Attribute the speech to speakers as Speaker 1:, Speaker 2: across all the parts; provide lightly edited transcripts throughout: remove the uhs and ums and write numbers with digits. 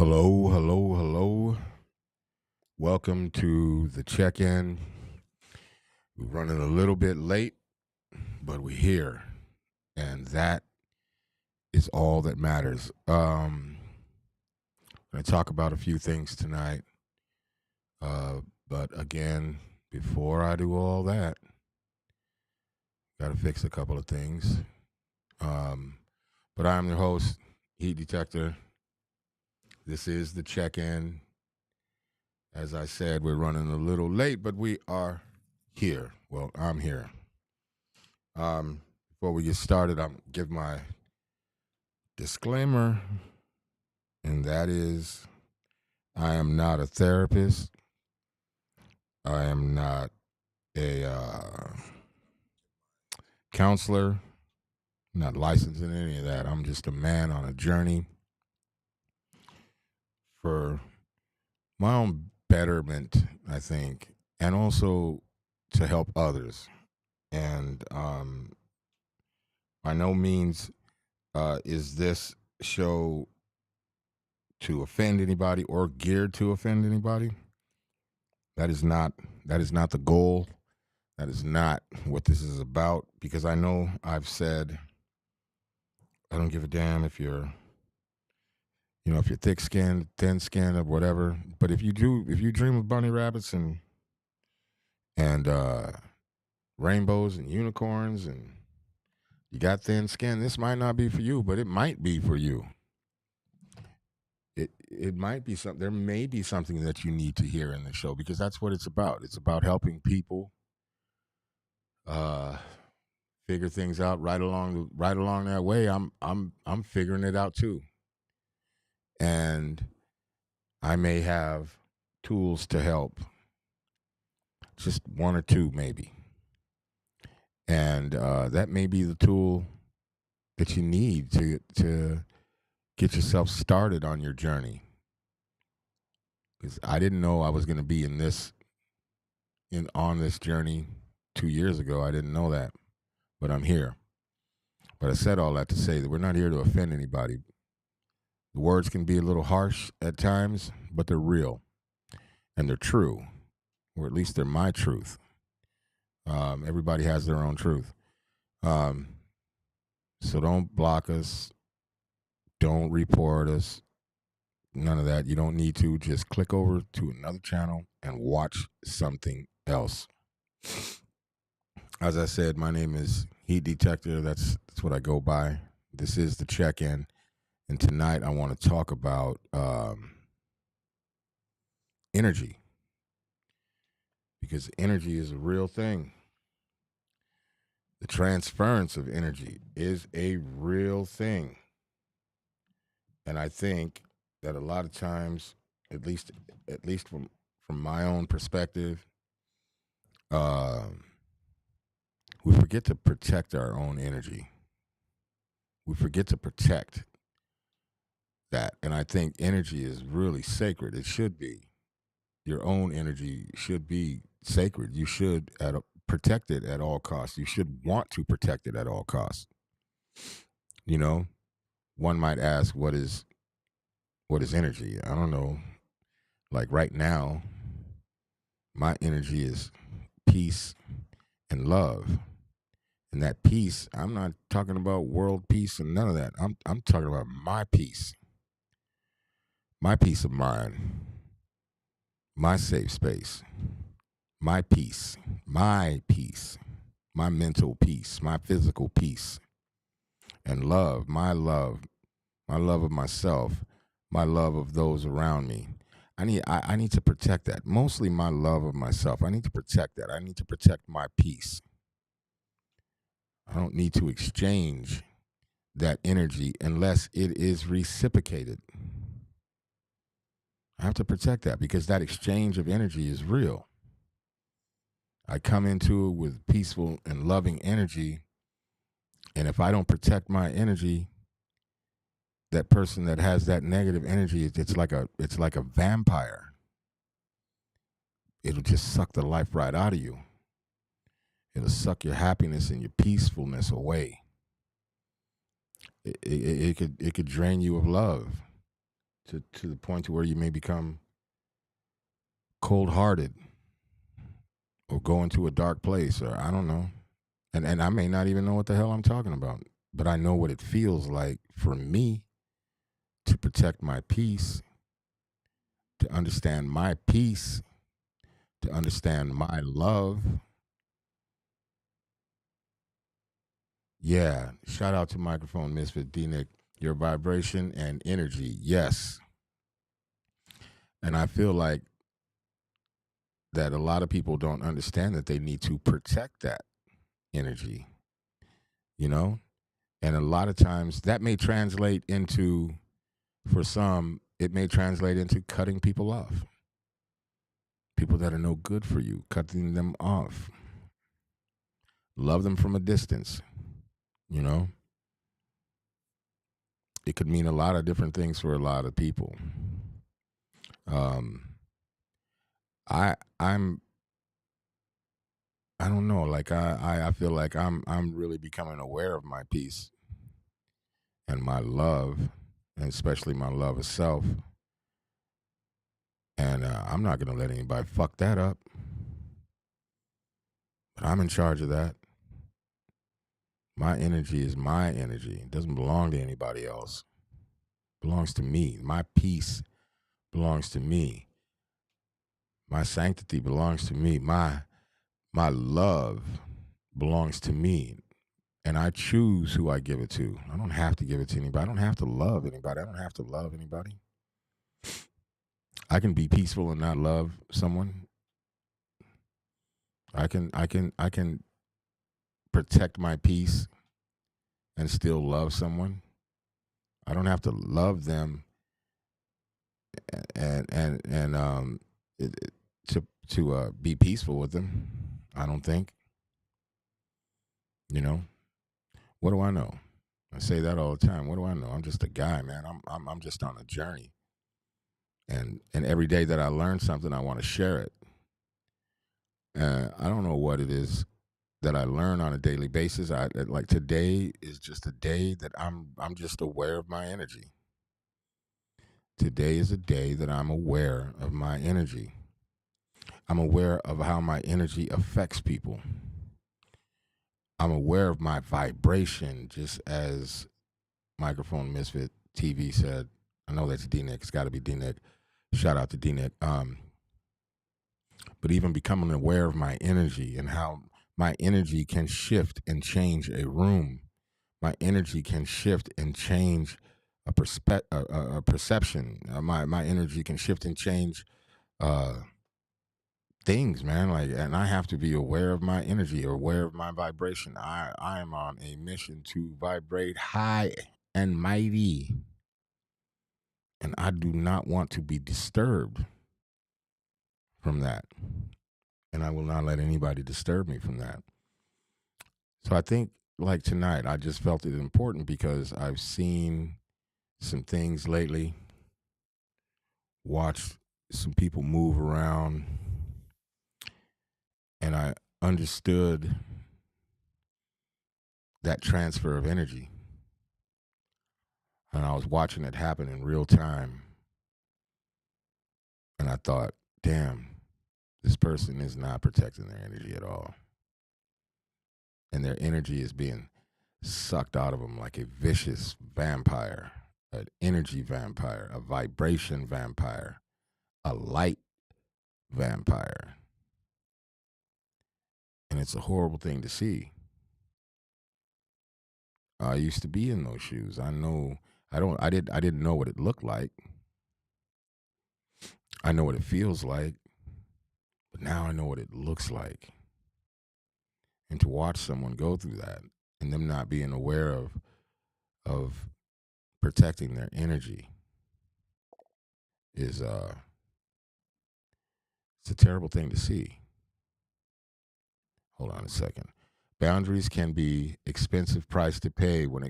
Speaker 1: Hello, hello, hello. Welcome to the check-in. We're running a little bit late, but we're here, and that is all that matters. I'm going to talk about a few things tonight, but again, before I do all that, got to fix a couple of things. Um, but I'm your host, Heat Detector. This is the check-in. As I said, we're running a little late, but we are here. Well, I'm here. Before we get started, I'll give my disclaimer, and that is I am not a therapist. I am not a counselor, not licensed in any of that. I'm just a man on a journey for my own betterment, I think, and also to help others. And by no means is this show to offend anybody or geared to offend anybody. That is not the goal. That is not what this is about, because I know I've said I don't give a damn if you're if you're thick skinned, thin skinned, or whatever. But if you dream of bunny rabbits and rainbows and unicorns and you got thin skin, this might not be for you, but it might be for you. It might be something. There may be something that you need to hear in the show, because that's what it's about. It's about helping people uh figure things out right along that way. I'm figuring it out too, and I may have tools to help, just one or two maybe, and that may be the tool that you need to get yourself started on your journey. Because I didn't know I was going to be on this journey 2 years ago. I didn't know that, but I'm here. But I said all that to say that we're not here to offend anybody. The words can be a little harsh at times, but they're real and they're true, or at least they're my truth. Everybody has their own truth. So don't block us. Don't report us. None of that. You don't need to. Just click over to another channel and watch something else. As I said, my name is Heat Detector. That's what I go by. This is the check-in. And tonight I want to talk about energy, because energy is a real thing. The transference of energy is a real thing. And I think that a lot of times, at least from my own perspective, we forget to protect our own energy. We forget to protect that. And I think energy is really sacred. It should be. Your own energy should be sacred. You should protect it at all costs. You should want to protect it at all costs. You know, one might ask, what is energy? I don't know. Like right now, my energy is peace and love. And that peace, I'm not talking about world peace and none of that. I'm talking about my peace of mind, my safe space, my peace, my mental peace, my physical peace, and love, my love of myself, my love of those around me. I need to protect that. Mostly my love of myself. I need to protect that. I need to protect my peace. I don't need to exchange that energy unless it is reciprocated. I have to protect that, because that exchange of energy is real. I come into it with peaceful and loving energy, and if I don't protect my energy, that person that has that negative energy, it's like a vampire. It'll just suck the life right out of you. It'll suck your happiness and your peacefulness away. It could drain you of love. to the point to where you may become cold-hearted or go into a dark place, or I don't know. And I may not even know what the hell I'm talking about, but I know what it feels like for me to protect my peace, to understand my peace, to understand my love. Yeah, shout out to Microphone Misfit D Nick. Your vibration and energy, yes. And I feel like that a lot of people don't understand that they need to protect that energy, you know? And a lot of times that may translate into, for some, it may translate into cutting people off. People that are no good for you, cutting them off. Love them from a distance, you know? It could mean a lot of different things for a lot of people. Um, I'm I don't know, like I feel like I'm really becoming aware of my peace and my love, and especially my love of self. And I'm not gonna let anybody fuck that up. But I'm in charge of that. My energy is my energy. It doesn't belong to anybody else. It belongs to me. My peace belongs to me. My sanctity belongs to me. My love belongs to me. And I choose who I give it to. I don't have to give it to anybody. I don't have to love anybody. I don't have to love anybody. I can be peaceful and not love someone. I can protect my peace and still love someone. I don't have to love them and to be peaceful with them. I don't think. You know, what do I know? I say that all the time. What do I know? I'm just a guy, man. I'm just on a journey, and every day that I learn something, I want to share it. I don't know what it is that I learn on a daily basis. I like today is just a day that I'm just aware of my energy. Today is a day that I'm aware of my energy. I'm aware of how my energy affects people. I'm aware of my vibration, just as Microphone Misfit TV said. I know that's D Nick. It's got to be D Nick. Shout out to D Nick. But even becoming aware of my energy and how my energy can shift and change a room. My energy can shift and change a perception. My energy can shift and change uh, things, man. Like, and I have to be aware of my energy, aware of my vibration. I am on a mission to vibrate high and mighty, and I do not want to be disturbed from that, and I will not let anybody disturb me from that. So I think, like tonight, I just felt it important because I've seen some things lately, watched some people move around, and I understood that transfer of energy. And I was watching it happen in real time. And I thought, damn, this person is not protecting their energy at all. And their energy is being sucked out of them like a vicious vampire, an energy vampire, a vibration vampire, a light vampire. And it's a horrible thing to see. I used to be in those shoes. I didn't know what it looked like. I know what it feels like, but now I know what it looks like. And to watch someone go through that and them not being aware of protecting their energy is it's a terrible thing to see. Hold on a second. Boundaries can be expensive price to pay when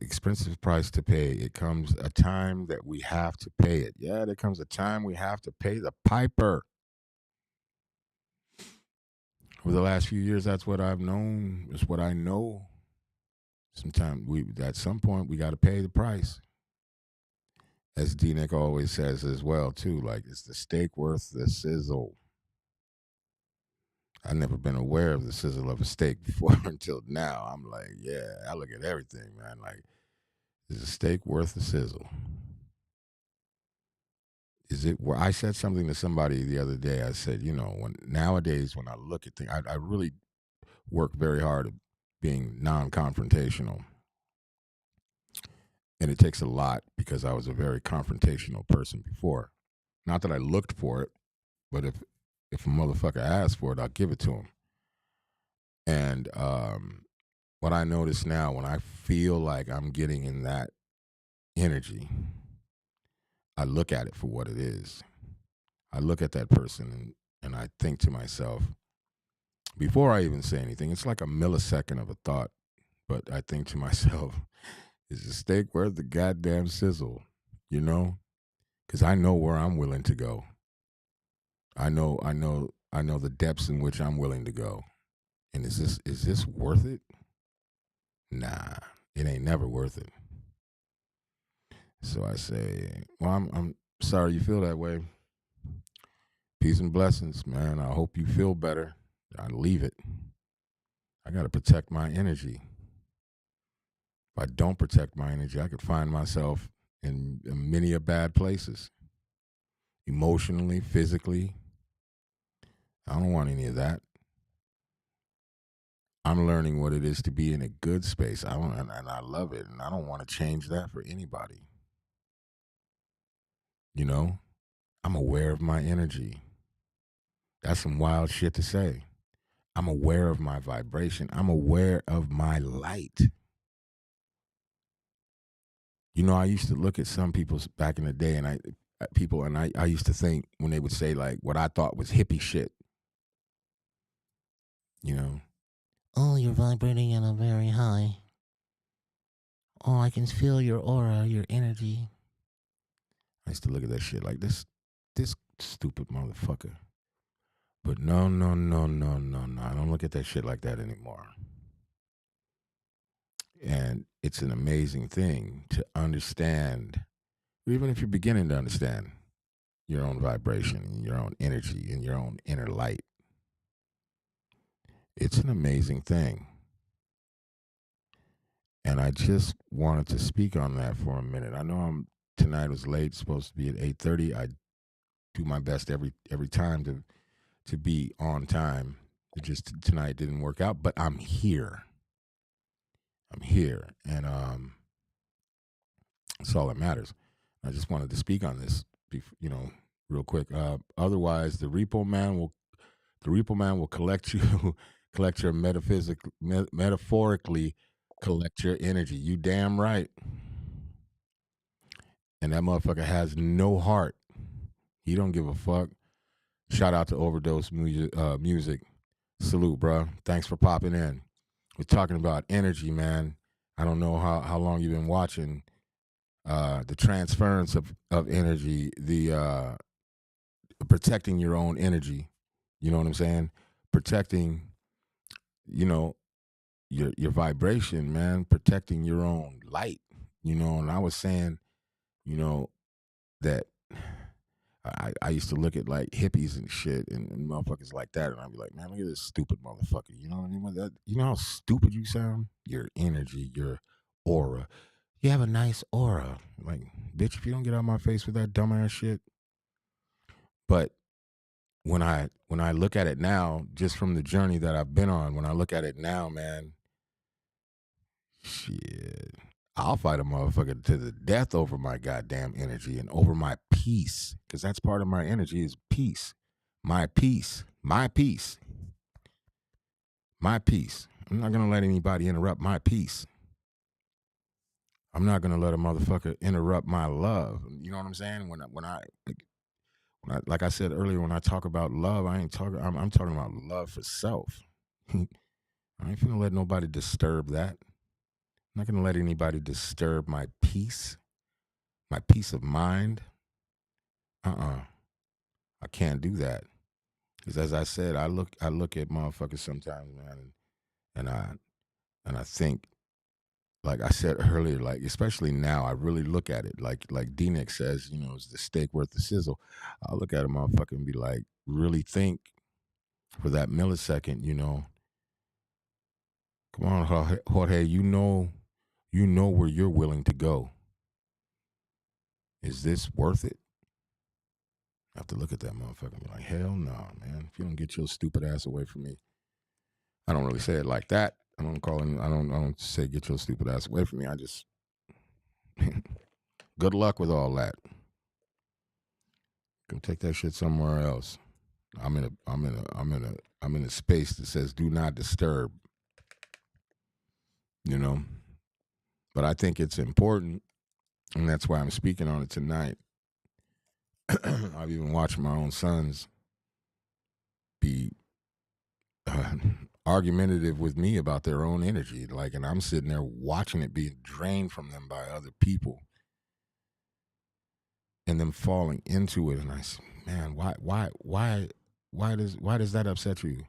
Speaker 1: expensive price to pay. It comes a time that we have to pay it. Yeah, there comes a time we have to pay the piper. Over the last few years, that's what I've known. It's what I know. Sometimes at some point, we got to pay the price. As D Nick always says as well, too. Like, is the steak worth the sizzle? I've never been aware of the sizzle of a steak before until now. I'm like, yeah, I look at everything, man. Like, is a steak worth the sizzle? Is it? Where I said something to somebody the other day. I said, when nowadays when I look at things, I really work very hard at being non-confrontational, and it takes a lot because I was a very confrontational person before. Not that I looked for it, but if a motherfucker asks for it, I'll give it to him. And what I notice now, when I feel like I'm getting in that energy, I look at it for what it is. I look at that person and I think to myself, before I even say anything, it's like a millisecond of a thought, but I think to myself, is the steak worth the goddamn sizzle? You know? Because I know where I'm willing to go. I know the depths in which I'm willing to go. And is this worth it? Nah, it ain't never worth it. So I say, well, I'm sorry you feel that way. Peace and blessings, man. I hope you feel better. I leave it. I got to protect my energy. If I don't protect my energy, I could find myself in many a bad places, emotionally, physically. I don't want any of that. I'm learning what it is to be in a good space. And I love it, and I don't want to change that for anybody. You know, I'm aware of my energy. That's some wild shit to say. I'm aware of my vibration. I'm aware of my light. I used to look at some people back in the day, and I used to think when they would say like what I thought was hippie shit. You know, oh, you're vibrating at a very high. Oh, I can feel your aura, your energy. I used to look at that shit like this stupid motherfucker. But no, no, no, no, no, no. I don't look at that shit like that anymore. And it's an amazing thing to understand, even if you're beginning to understand your own vibration, your own energy, and your own inner light. It's an amazing thing. And I just wanted to speak on that for a minute. I know tonight was late, supposed to be at 8:30. I do my best every time to be on time. It just tonight didn't work out, but I'm here. I'm here, and that's all that matters. I just wanted to speak on this, real quick. Otherwise, the repo man will collect you, collect your metaphorically collect your energy. You damn right. And that motherfucker has no heart. He don't give a fuck. Shout out to Overdose Music. Salute, bro. Thanks for popping in. We're talking about energy, man. I don't know how long you've been watching the transference of energy, the protecting your own energy. You know what I'm saying? Protecting, you know, your vibration, man. Protecting your own light. And I was saying, you know, that I used to look at like hippies and shit and motherfuckers like that, and I'd be like, man, look at this stupid motherfucker. You know what I mean? You know how stupid you sound? Your energy, your aura. You have a nice aura. Like, bitch, if you don't get out of my face with that dumbass shit. But when I look at it now, just from the journey that I've been on, when I look at it now, man, shit. I'll fight a motherfucker to the death over my goddamn energy and over my peace. Because that's part of my energy is peace. My peace. My peace. My peace. I'm not going to let anybody interrupt my peace. I'm not going to let a motherfucker interrupt my love. You know what I'm saying? When I like I said earlier, when I talk about love, I'm talking about love for self. I ain't finna let nobody disturb that. I'm not gonna let anybody disturb my peace of mind. I can't do that. Because as I said, I look at motherfuckers sometimes, man, and I think like I said earlier, like especially now, I really look at it like D-Nick says, is the steak worth the sizzle? I look at a motherfucker and be like, really think for that millisecond, come on, Jorge, you know where you're willing to go. Is this worth it? I have to look at that motherfucker and be like, hell no, man. If you don't get your stupid ass away from me. I don't really say it like that. I don't say get your stupid ass away from me. I just good luck with all that. Go take that shit somewhere else. I'm in a space that says do not disturb. But I think it's important, and that's why I'm speaking on it tonight. I've even watched my own sons be argumentative with me about their own energy, and I'm sitting there watching it being drained from them by other people, and them falling into it. And I say, man, why does that upset you?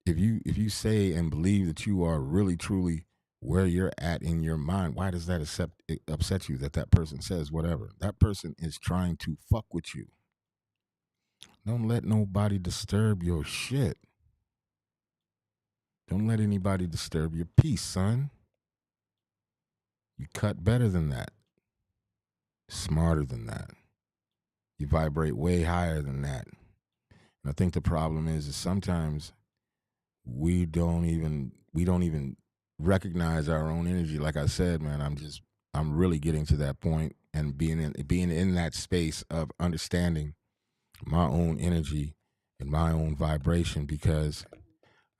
Speaker 1: If you say and believe that you are really truly where you're at in your mind, why does that upset you that person says whatever? That person is trying to fuck with you. Don't let nobody disturb your shit. Don't let anybody disturb your peace, son. You cut better than that. Smarter than that. You vibrate way higher than that. And I think the problem is sometimes we don't even recognize our own energy. Like I said, man, I'm really getting to that point and being in that space of understanding my own energy and my own vibration, because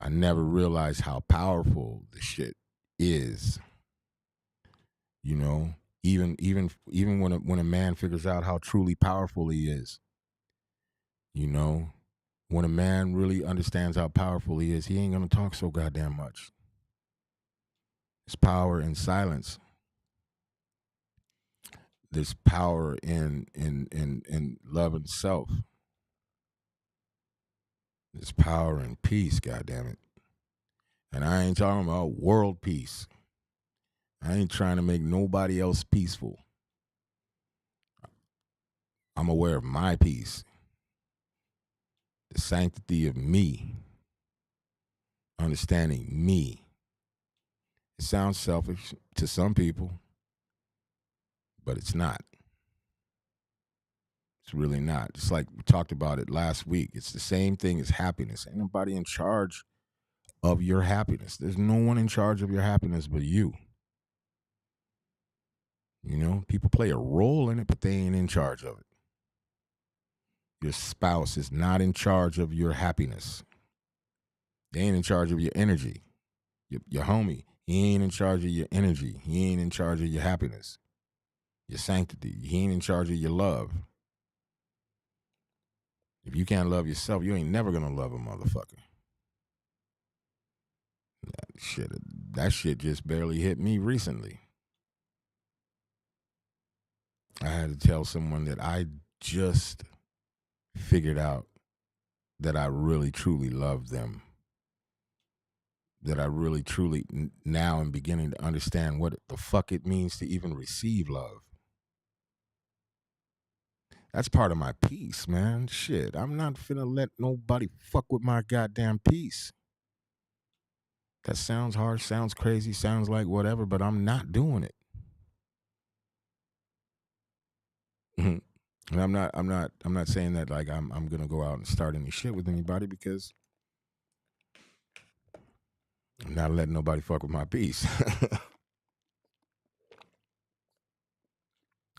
Speaker 1: I never realized how powerful the shit is. Even when a man figures out how truly powerful he is, when a man really understands how powerful he is, he ain't gonna talk so goddamn much. There's power in silence. There's power in love and self. There's power in peace, goddammit. And I ain't talking about world peace. I ain't trying to make nobody else peaceful. I'm aware of my peace. The sanctity of me. Understanding me. It sounds selfish to some people, but it's not. It's really not. Just like we talked about it last week. It's the same thing as happiness. Ain't nobody in charge of your happiness. There's no one in charge of your happiness but you. People play a role in it, but they ain't in charge of it. Your spouse is not in charge of your happiness. They ain't in charge of your energy. Your homie, he ain't in charge of your energy. He ain't in charge of your happiness, your sanctity. He ain't in charge of your love. If you can't love yourself, you ain't never gonna love a motherfucker. That shit just barely hit me recently. I had to tell someone that I just figured out that I really truly love them. That I really truly now am beginning to understand what the fuck it means to even receive love. That's part of my peace, man. Shit, I'm not finna let nobody fuck with my goddamn peace. That sounds harsh, sounds crazy, sounds like whatever, but I'm not doing it. And I'm not saying that like I'm gonna go out and start any shit with anybody, because I'm not letting nobody fuck with my peace.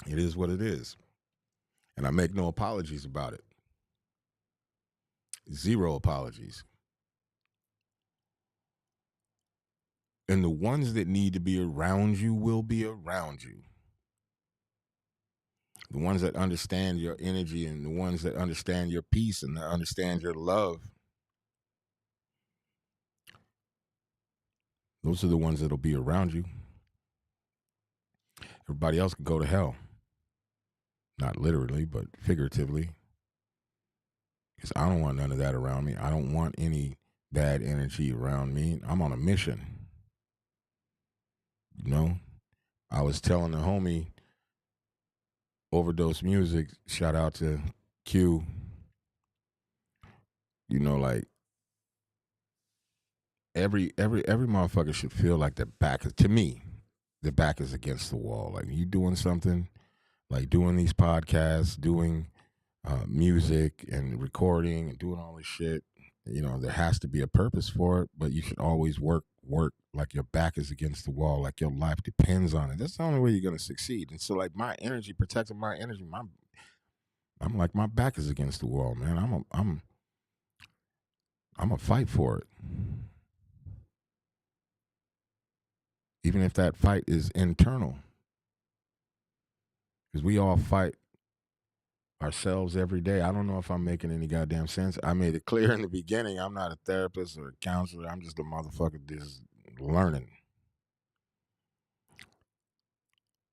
Speaker 1: It is what it is. And I make no apologies about it. Zero apologies. And the ones that need to be around you will be around you. The ones that understand your energy and the ones that understand your peace and that understand your love, those are the ones that'll be around you. Everybody else can go to hell. Not literally, but figuratively. Because I don't want none of that around me. I don't want any bad energy around me. I'm on a mission. You know, I was telling the homie Overdose Music, shout out to Q, like every motherfucker should feel like the back to me, the back is against the wall. Like you doing something, like doing these podcasts, doing music and recording and doing all this shit. There has to be a purpose for it, but you should always work like your back is against the wall, like your life depends on it. That's the only way you're gonna succeed. And so, like my energy, protecting my energy, I'm like my back is against the wall, man. I'm a fight for it, even if that fight is internal, because we all fight ourselves every day. I don't know if I'm making any goddamn sense. I made it clear in the beginning. I'm not a therapist or a counselor. I'm just a motherfucker just learning.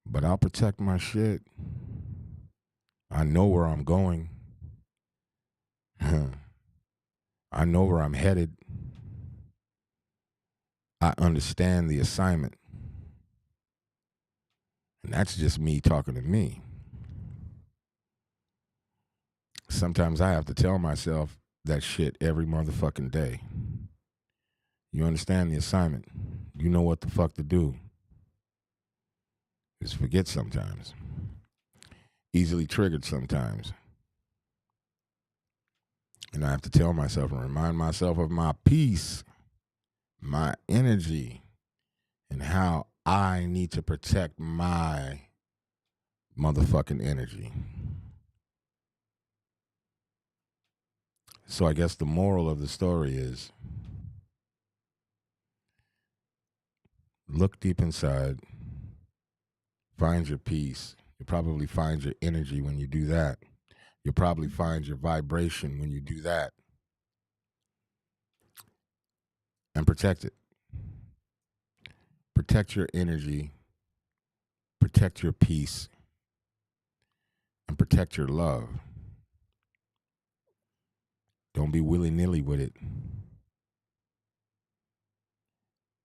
Speaker 1: But I'll protect my shit. I know where I'm going. I know where I'm headed. I understand the assignment. And that's just me talking to me. Sometimes I have to tell myself that shit every motherfucking day. You understand the assignment. You know what the fuck to do. Just forget sometimes. Easily triggered sometimes. And I have to tell myself and remind myself of my peace, my energy, and how I need to protect my motherfucking energy. So I guess the moral of the story is look deep inside, find your peace. You'll probably find your energy when you do that. You'll probably find your vibration when you do that. And protect it. Protect your energy, protect your peace, and protect your love. Don't be willy-nilly with it.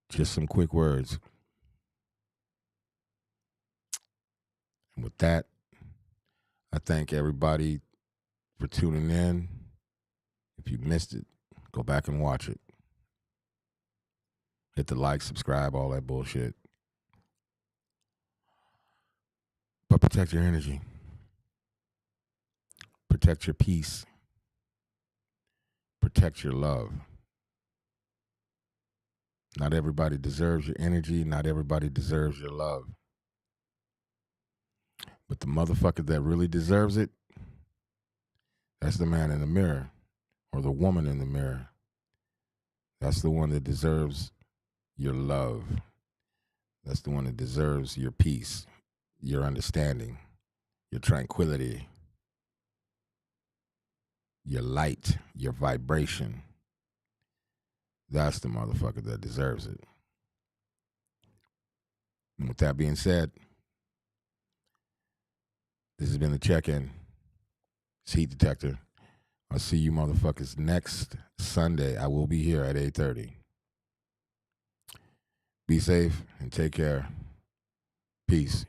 Speaker 1: Just some quick words. And with that, I thank everybody for tuning in. If you missed it, go back and watch it. Hit the like, subscribe, all that bullshit. But protect your energy. Protect your peace. Protect your love. Not everybody deserves your energy. Not everybody deserves your love. But the motherfucker that really deserves it, that's the man in the mirror or the woman in the mirror. That's the one that deserves your love. That's the one that deserves your peace, your understanding, your tranquility, your light, your vibration. That's the motherfucker that deserves it. And with that being said, this has been the check-in. It's Heat Detector. I'll see you motherfuckers next Sunday. I will be here at 8:30. Be safe and take care. Peace.